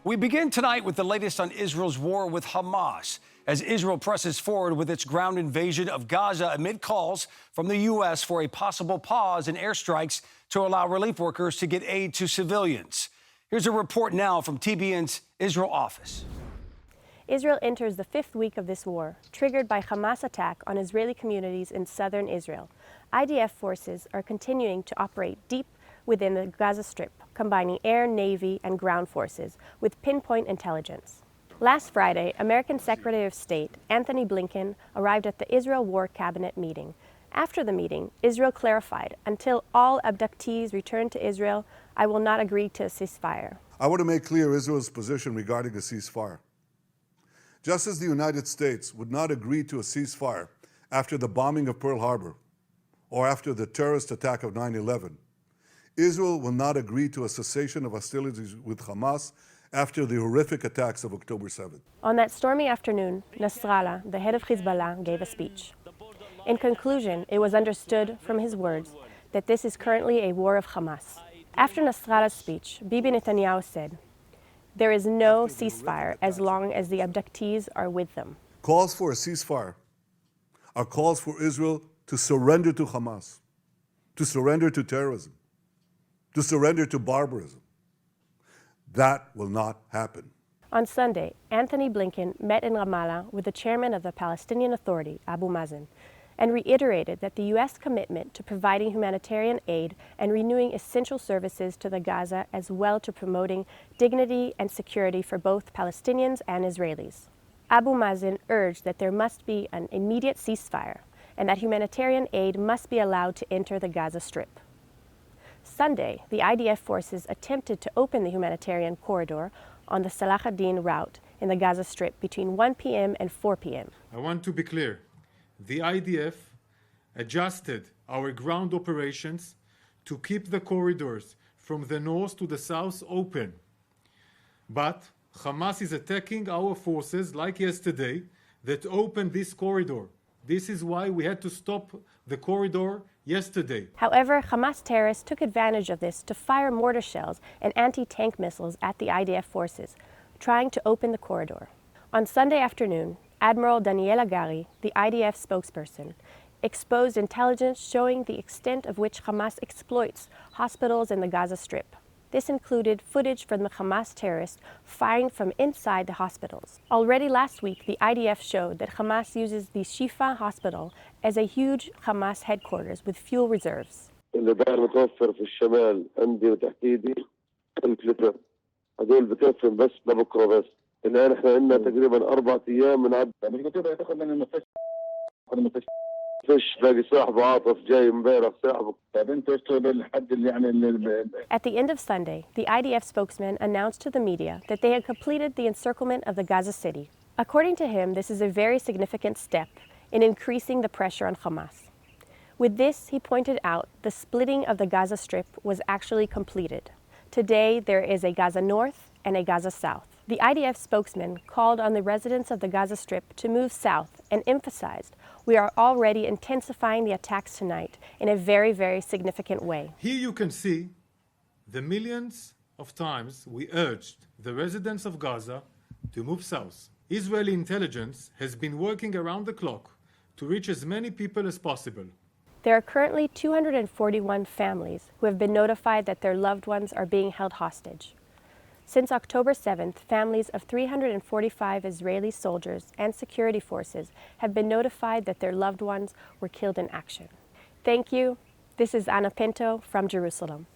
We begin tonight with the latest on Israel's war with Hamas, as Israel presses forward with its ground invasion of Gaza amid calls from the U.S. for a possible pause in airstrikes to allow relief workers to get aid to civilians. Here's a report now from TBN's Israel office. Israel enters the fifth week of this war, triggered by Hamas attack on Israeli communities in southern Israel. IDF forces are continuing to operate deep within the Gaza Strip, combining air, navy, and ground forces with pinpoint intelligence. Last Friday, American Secretary of State Antony Blinken arrived at the Israel War Cabinet meeting. After the meeting, Israel clarified, until all abductees return to Israel, I will not agree to a ceasefire. I want to make clear Israel's position regarding a ceasefire. Just as the United States would not agree to a ceasefire after the bombing of Pearl Harbor or after the terrorist attack of 9/11, Israel will not agree to a cessation of hostilities with Hamas after the horrific attacks of October 7th. On that stormy afternoon, Nasrallah, the head of Hezbollah, gave a speech. In conclusion, it was understood from his words that this is currently a war of Hamas. After Nasrallah's speech, Bibi Netanyahu said, "There is no ceasefire as long as the abductees are with them." Calls for a ceasefire are calls for Israel to surrender to Hamas, to surrender to terrorism, to surrender to barbarism. That will not happen. On Sunday, Antony Blinken met in Ramallah with the chairman of the Palestinian Authority, Abu Mazen, and reiterated that the U.S. commitment to providing humanitarian aid and renewing essential services to the Gaza, as well to promoting dignity and security for both Palestinians and Israelis. Abu Mazen urged that there must be an immediate ceasefire and that humanitarian aid must be allowed to enter the Gaza Strip. Sunday, the IDF forces attempted to open the humanitarian corridor on the Salah ad-Din route in the Gaza Strip between 1 p.m. and 4 p.m. I want to be clear. The IDF adjusted our ground operations to keep the corridors from the north to the south open. But Hamas is attacking our forces, like yesterday, that opened this corridor. This is why we had to stop the corridor yesterday. However, Hamas terrorists took advantage of this to fire mortar shells and anti-tank missiles at the IDF forces, trying to open the corridor. On Sunday afternoon, Admiral Daniel Hagari, the IDF spokesperson, exposed intelligence showing the extent of which Hamas exploits hospitals in the Gaza Strip. This included footage from the Hamas terrorists firing from inside the hospitals. Already last week, the IDF showed that Hamas uses the Shifa hospital as a huge Hamas headquarters with fuel reserves. اللي متوفر في الشمال عندي وتحديدي 1000 لتر. هذول بكفي بس لبكره بس. الآن احنا عندنا تقريبا 4 أيام من عد. تاخذ من المستشفى. فيش باقي صاحبه عاطف جاي امبارح صاحبه. طيب انت ايش تقول الحد اللي يعني At the end of Sunday, the IDF spokesman announced to the media that they had completed the encirclement of the Gaza city. According to him, this is a very significant step in increasing the pressure on Hamas. With this, he pointed out the splitting of the Gaza Strip was actually completed. Today, there is a Gaza North and a Gaza South. The IDF spokesman called on the residents of the Gaza Strip to move south and emphasized, we are already intensifying the attacks tonight in a very, very significant way. Here you can see the millions of times we urged the residents of Gaza to move south. Israeli intelligence has been working around the clock to reach as many people as possible. There are currently 241 families who have been notified that their loved ones are being held hostage. Since October 7th, families of 345 Israeli soldiers and security forces have been notified that their loved ones were killed in action. Thank you. This is Anna Pinto from Jerusalem.